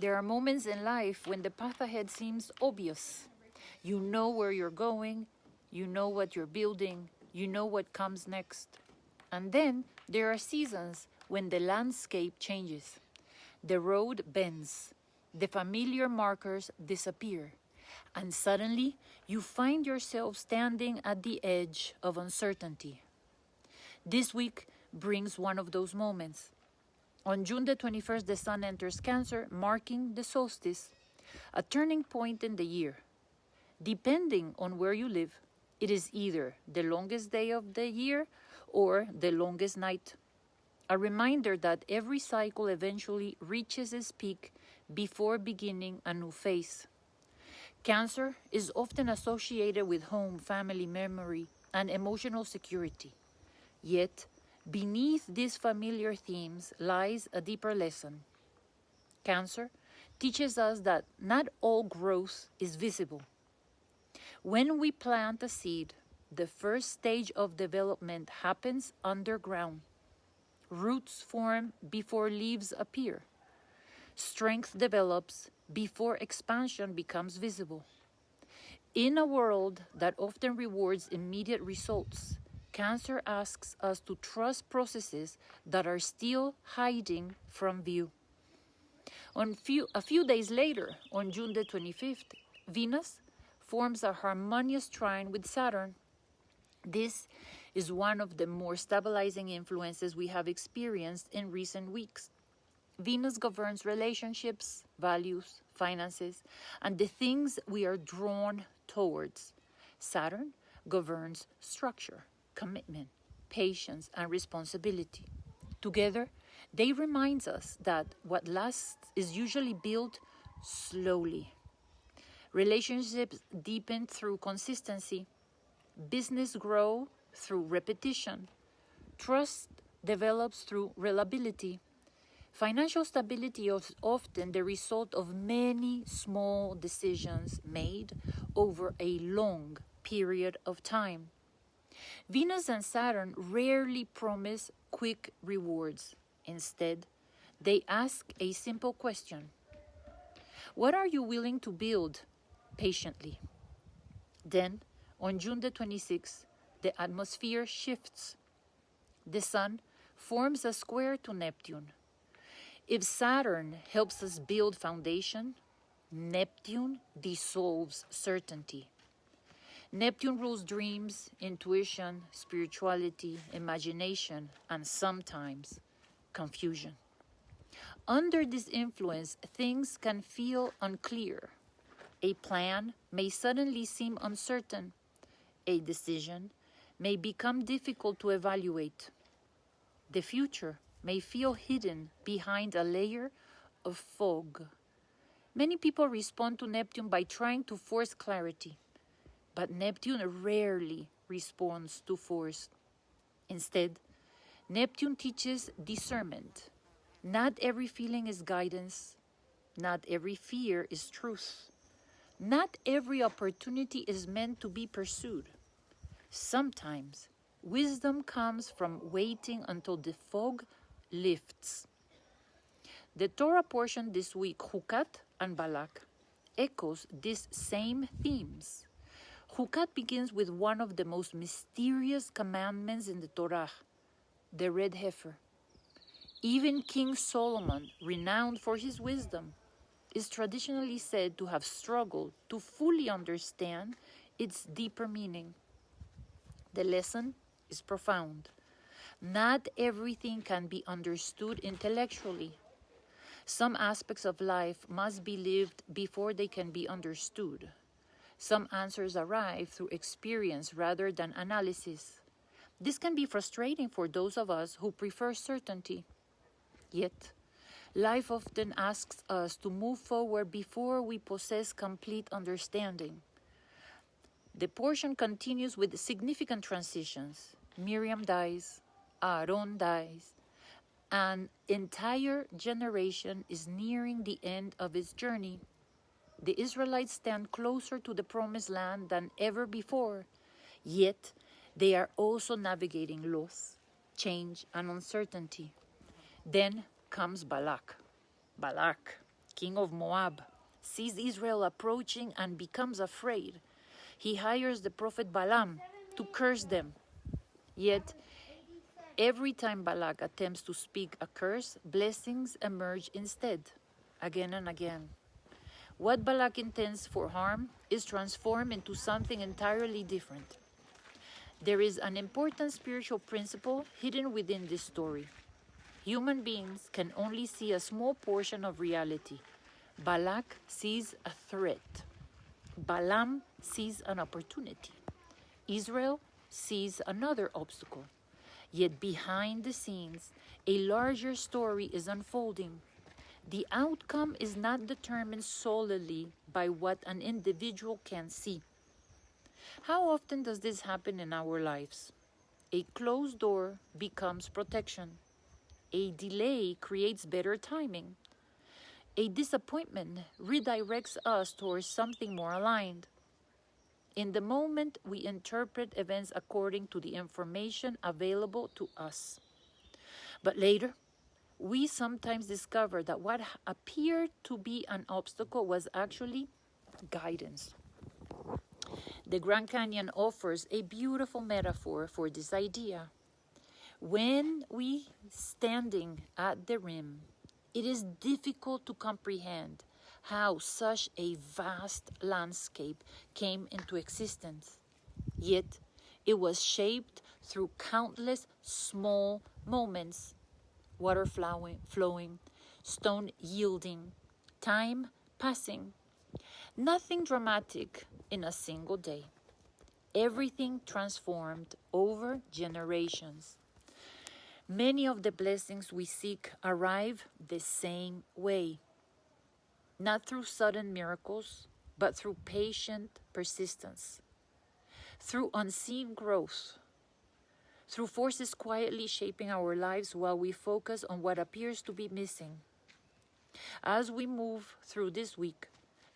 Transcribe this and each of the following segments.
There are moments in life when the path ahead seems obvious. You know where you're going, you know what you're building, you know what comes next. And then there are seasons when the landscape changes. The road bends, the familiar markers disappear, and suddenly you find yourself standing at the edge of uncertainty. This week brings one of those moments. On June the 21st, the Sun enters Cancer, marking the solstice, a turning point in the year. Depending on where you live, it is either the longest day of the year or the longest night. A reminder that every cycle eventually reaches its peak before beginning a new phase. Cancer is often associated with home, family, memory, and emotional security. Yet, beneath these familiar themes lies a deeper lesson. Cancer teaches us that not all growth is visible. When we plant a seed, the first stage of development happens underground. Roots form before leaves appear. Strength develops before expansion becomes visible. In a world that often rewards immediate results, Cancer asks us to trust processes that are still hiding from view. A few days later, on June the 25th, Venus forms a harmonious trine with Saturn. This is one of the more stabilizing influences we have experienced in recent weeks. Venus governs relationships, values, finances, and the things we are drawn towards. Saturn governs structure, commitment, patience, and responsibility. Together, they remind us that what lasts is usually built slowly. Relationships deepen through consistency. Business grow through repetition. Trust develops through reliability. Financial stability is often the result of many small decisions made over a long period of time. Venus and Saturn rarely promise quick rewards. Instead, they ask a simple question. What are you willing to build patiently? Then, on June the 26th, the atmosphere shifts. The Sun forms a square to Neptune. If Saturn helps us build foundation, Neptune dissolves certainty. Neptune rules dreams, intuition, spirituality, imagination, and sometimes confusion. Under this influence, things can feel unclear. A plan may suddenly seem uncertain. A decision may become difficult to evaluate. The future may feel hidden behind a layer of fog. Many people respond to Neptune by trying to force clarity, but Neptune rarely responds to force. Instead, Neptune teaches discernment. Not every feeling is guidance. Not every fear is truth. Not every opportunity is meant to be pursued. Sometimes, wisdom comes from waiting until the fog lifts. The Torah portion this week, Chukat and Balak, echoes these same themes. Chukat begins with one of the most mysterious commandments in the Torah, the red heifer. Even King Solomon, renowned for his wisdom, is traditionally said to have struggled to fully understand its deeper meaning. The lesson is profound. Not everything can be understood intellectually. Some aspects of life must be lived before they can be understood. Some answers arrive through experience rather than analysis. This can be frustrating for those of us who prefer certainty. Yet, life often asks us to move forward before we possess complete understanding. The portion continues with significant transitions. Miriam dies, Aaron dies. An entire generation is nearing the end of its journey. The Israelites stand closer to the promised land than ever before, yet they are also navigating loss, change, and uncertainty. Then comes Balak, king of Moab, sees Israel approaching and becomes afraid. He hires the prophet Balaam to curse them. Yet, every time Balak attempts to speak a curse, blessings emerge instead, again and again. What Balak intends for harm is transformed into something entirely different. There is an important spiritual principle hidden within this story. Human beings can only see a small portion of reality. Balak sees a threat. Balaam sees an opportunity. Israel sees another obstacle. Yet behind the scenes, a larger story is unfolding. The outcome is not determined solely by what an individual can see. How often does this happen in our lives? A closed door becomes protection. A delay creates better timing. A disappointment redirects us towards something more aligned. In the moment, we interpret events according to the information available to us. But later, we sometimes discover that what appeared to be an obstacle was actually guidance. The Grand Canyon offers a beautiful metaphor for this idea. When we standing at the rim, it is difficult to comprehend how such a vast landscape came into existence. Yet, it was shaped through countless small moments: water flowing, stone yielding, time passing. Nothing dramatic in a single day. Everything transformed over generations. Many of the blessings we seek arrive the same way. Not through sudden miracles, but through patient persistence. Through unseen growth. Through forces quietly shaping our lives while we focus on what appears to be missing. As we move through this week,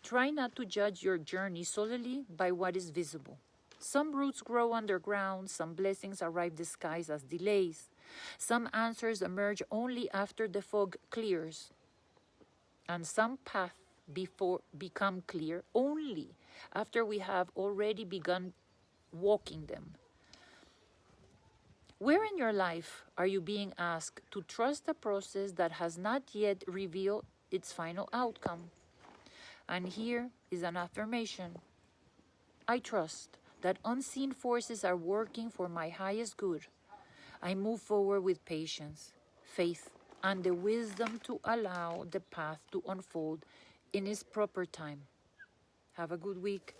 try not to judge your journey solely by what is visible. Some roots grow underground, some blessings arrive disguised as delays. Some answers emerge only after the fog clears. And some paths become clear only after we have already begun walking them. Where in your life are you being asked to trust a process that has not yet revealed its final outcome? And here is an affirmation. I trust that unseen forces are working for my highest good. I move forward with patience, faith, and the wisdom to allow the path to unfold in its proper time. Have a good week.